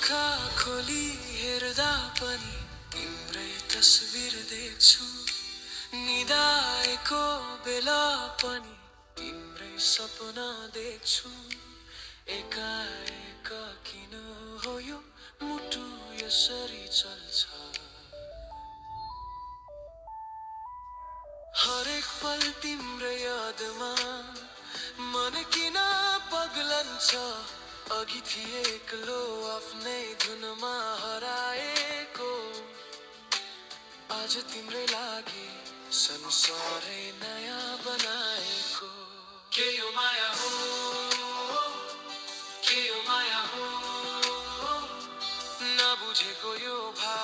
आँखा खोली हेर्दा पनि तिम्रै तस्बिर देख्छु। निद आएको बेला पनि तिम्रै सपना देख्छु। एकाएक किन हो यो मुटु यसरी चल्छ? हरेक पल तिम्रै यादमा मन किन पग्लन्छ? अघि थिए एक्लो आफ्नै धुनमा हराएको, आज तिम्रै लागि संसारै नयाँ बनाएको। के यो माया हो, के यो माया हो, नबुझेको यो भाव